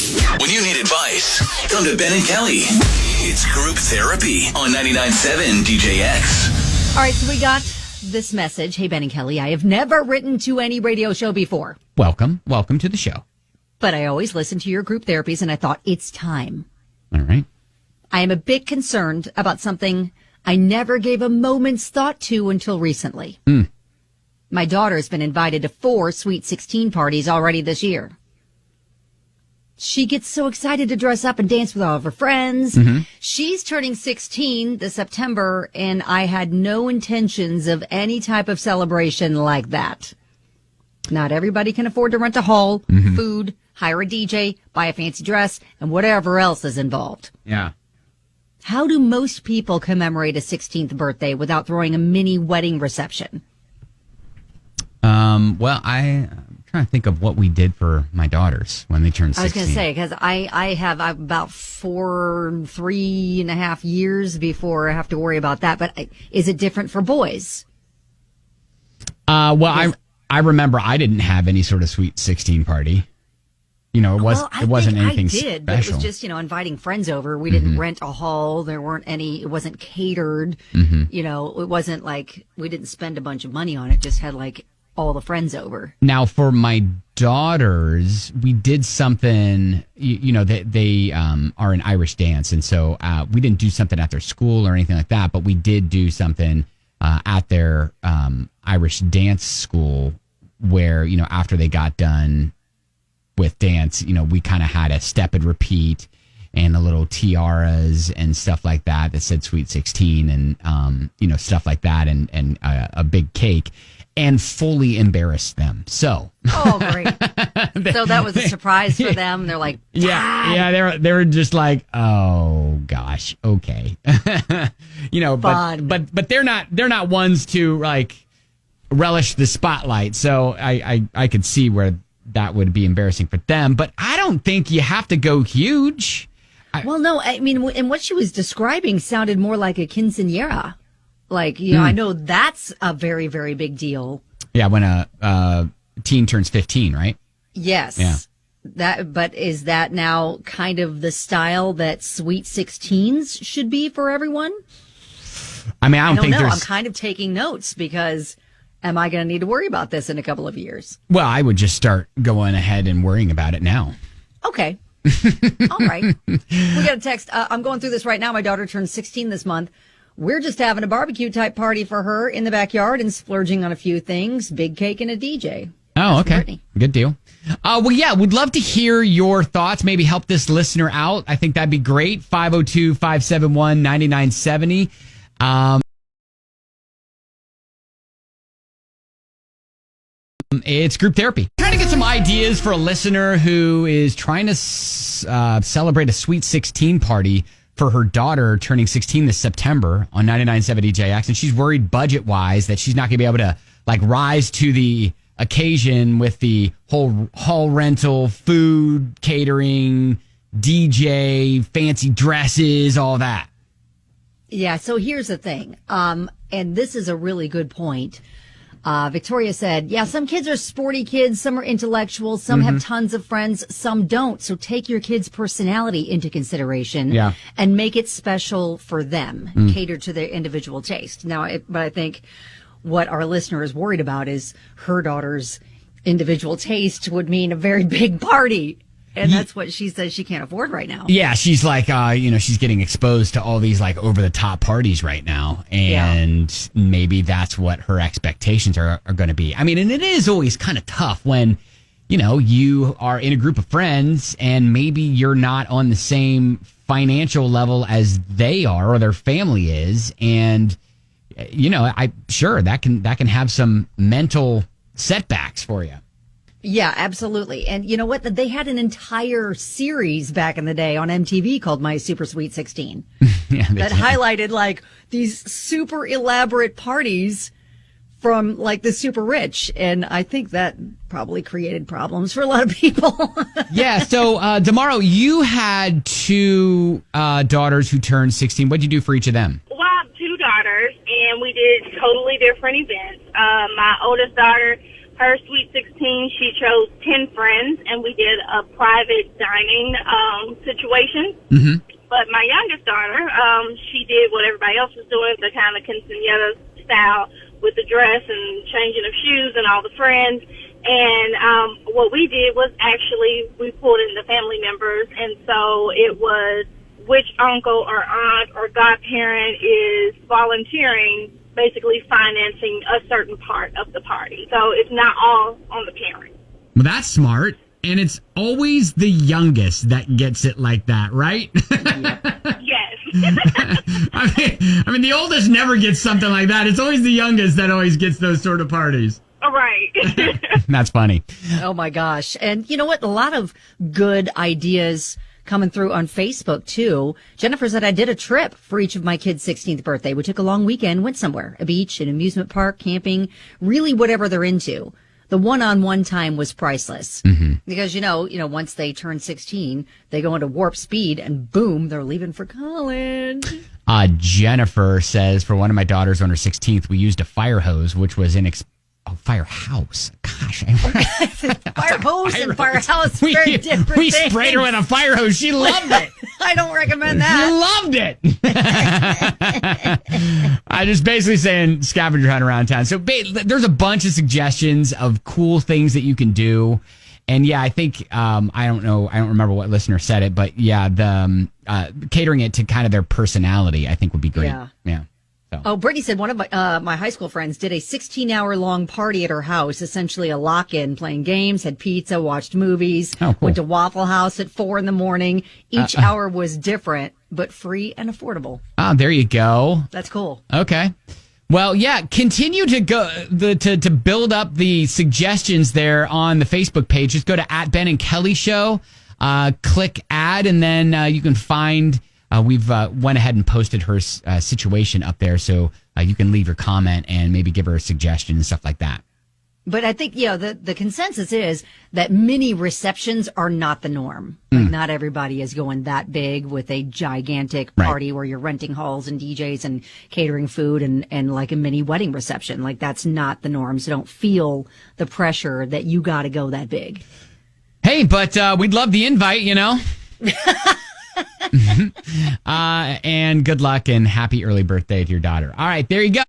When you need advice, come to Ben and Kelly. It's group therapy on 99.7 DJX. All right, so we got this message. Hey, Ben and Kelly, I have never written to any radio show before. Welcome to the show. But I always listen to your group therapies, and I thought it's time. All right. I am a bit concerned about something I never gave a moment's thought to until recently. My daughter's been invited to 4 Sweet 16 parties already this year. She gets so excited to dress up and dance with all of her friends. She's turning 16 this September, and I had no intentions of any type of celebration like that. Not everybody can afford to rent a hall, food, hire a DJ, buy a fancy dress, and whatever else is involved. Yeah. How do most people commemorate a 16th birthday without throwing a mini wedding reception? Well, I'm trying to think of what we did for my daughters when they turned 16. I was going to say, because I have about 3.5 years before I have to worry about that. But is it different for boys? Well, I remember I didn't have any sort of Sweet 16 party. You know, it wasn't anything special. But it was just, inviting friends over. We didn't rent a hall. There weren't any, it wasn't catered. It wasn't like we didn't spend a bunch of money on it. Just had like all the friends over. Now, for my daughters, we did something, they are in Irish dance. And so we didn't do something at their school or anything like that, but we did do something at their Irish dance school where, after they got done with dance, we kind of had a step and repeat and a little tiaras and stuff like that said Sweet 16 and, stuff like that and a big cake. And fully embarrassed them. So, oh, great! So that was a surprise for them. They're like, Dad. yeah. They were just like, oh gosh, okay, but they're not ones to like relish the spotlight. So I could see where that would be embarrassing for them. But I don't think you have to go huge. Well, no, I mean, and what she was describing sounded more like a quinceañera. Like, I know that's a very, very big deal. Yeah, when a teen turns 15, right? Yes. Yeah. But is that now kind of the style that Sweet 16s should be for everyone? I mean, I don't think know. I'm kind of taking notes because am I going to need to worry about this in a couple of years? Well, I would just start going ahead and worrying about it now. Okay. All right. We got a text. I'm going through this right now. My daughter turns 16 this month. We're just having a barbecue type party for her in the backyard and splurging on a few things, big cake and a DJ. Oh, okay. Good deal. Well, yeah, we'd love to hear your thoughts. Maybe help this listener out. I think that'd be great. 502-571-9970. It's group therapy. Trying to get some ideas for a listener who is trying to celebrate a Sweet 16 party for her daughter turning 16 this September on 99.7 DJX. And she's worried budget-wise that she's not going to be able to like rise to the occasion with the whole hall rental, food, catering, DJ, fancy dresses, all that. Yeah, so here's the thing. And this is a really good point. Victoria said, yeah, some kids are sporty kids, some are intellectual, some have tons of friends, some don't. So take your kid's personality into consideration and make it special for them, cater to their individual taste. Now, but I think what our listener is worried about is her daughter's individual taste would mean a very big party. And that's what she says she can't afford right now. Yeah, she's like, she's getting exposed to all these like over the top parties right now. And maybe that's what her expectations are going to be. I mean, and it is always kind of tough when, you are in a group of friends and maybe you're not on the same financial level as they are or their family is. And, that can have some mental setbacks for you. Yeah, absolutely. And you know what? They had an entire series back in the day on MTV called My Super Sweet 16 that highlighted like these super elaborate parties from like the super rich. And I think that probably created problems for a lot of people. Yeah. So, Damaro, you had 2 daughters who turned 16. What did you do for each of them? Well, I have 2 daughters, and we did totally different events. My oldest daughter, her Sweet 16, she chose 10 friends, and we did a private dining situation. Mm-hmm. But my youngest daughter, she did what everybody else was doing, the kind of quinceañera style with the dress and changing of shoes and all the friends. And what we did was actually we pulled in the family members, and so it was which uncle or aunt or godparent is volunteering, basically financing a certain part of the party. So it's not all on the parent. Well, that's smart. And it's always the youngest that gets it like that, right? Yes. I mean, the oldest never gets something like that. It's always the youngest that always gets those sort of parties. All right. That's funny. Oh, my gosh. And you know what? A lot of good ideas coming through on Facebook, too. Jennifer said, I did a trip for each of my kids' 16th birthday. We took a long weekend, went somewhere, a beach, an amusement park, camping, really whatever they're into. The one-on-one time was priceless because, you know, once they turn 16, they go into warp speed and boom, they're leaving for college. Jennifer says, for one of my daughters on her 16th, we used a fire hose, which was firehouse. Gosh. Fire hose and firehouse, very different We things. sprayed her with a fire hose. She loved it. I don't recommend that. She loved it. I just basically saying scavenger hunt around town. So there's a bunch of suggestions of cool things that you can do. And yeah, I think, I don't remember what listener said it, but yeah, the catering it to kind of their personality, I think would be great. Yeah. So. Oh, Brittany said one of my high school friends did a 16-hour-long party at her house, essentially a lock-in, playing games, had pizza, watched movies, went to Waffle House at 4 a.m. Each hour was different, but free and affordable. Oh, there you go. That's cool. Okay. Well, yeah, continue to go to build up the suggestions there on the Facebook page. Just go to @Ben and Kelly Show, click add, and then you can find. We've went ahead and posted her situation up there, so you can leave your comment and maybe give her a suggestion and stuff like that. But I think, the consensus is that mini receptions are not the norm. Like, not everybody is going that big with a gigantic party where you're renting halls and DJs and catering food and like a mini wedding reception. Like, that's not the norm. So don't feel the pressure that you got to go that big. Hey, but we'd love the invite, and good luck and happy early birthday to your daughter. All right, there you go.